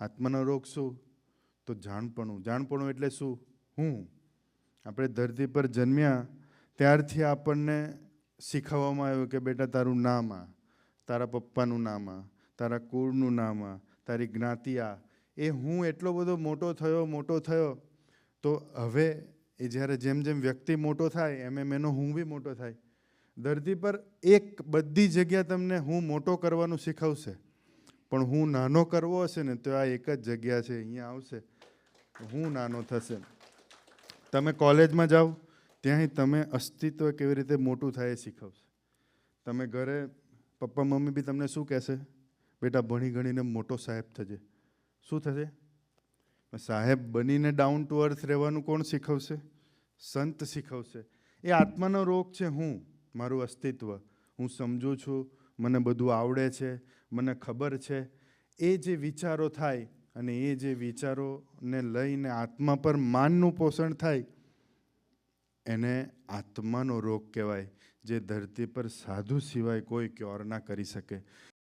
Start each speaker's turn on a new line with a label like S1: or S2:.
S1: આત્માનો રોગ શું? તો જાણપણું. જાણપણું એટલે શું? હું. આપણે ધરતી પર જન્મ્યા ત્યારથી આપણને શીખવવામાં આવ્યું કે બેટા તારું નામ આ, તારા પપ્પાનું નામ આ, તારા કુળનું નામ આ, તારી જ્ઞાતિ આ. એ હું એટલો બધો મોટો થયો તો હવે એ જ્યારે જેમ જેમ વ્યક્તિ મોટો થાય એમ એનો હું બી મોટો થાય. ધરતી પર એક બધી જગ્યા તમને હું મોટો કરવાનું શીખવશે, પણ હું નાનો કરવો હશે ને તો આ એક જ જગ્યા છે, અહીંયા આવશે હું નાનો થશે. તમે કોલેજમાં જાઓ ત્યાંય તમે અસ્તિત્વ કેવી રીતે મોટું થાય એ શીખવશે. તમે ઘરે પપ્પા મમ્મી બી તમને શું કહેશે? બેટા ભણી ગણીને મોટો સાહેબ થજે. શું થશે? સાહેબ બનીને ડાઉન ટુ અર્થ રહેવાનું કોણ શીખવશે? સંત શીખવશે. એ આત્માનો રોગ છે હું, મારું અસ્તિત્વ. હું સમજું છું, મને બધું આવડે છે, મને ખબર છે. એ જે વિચારો થાય અને એ જે વિચારોને લઈને આત્મા પર માનનું પોષણ થાય એને આત્માનો રોગ કહેવાય, જે ધરતી પર સાધુ સિવાય કોઈ ક્યોર ના કરી શકે.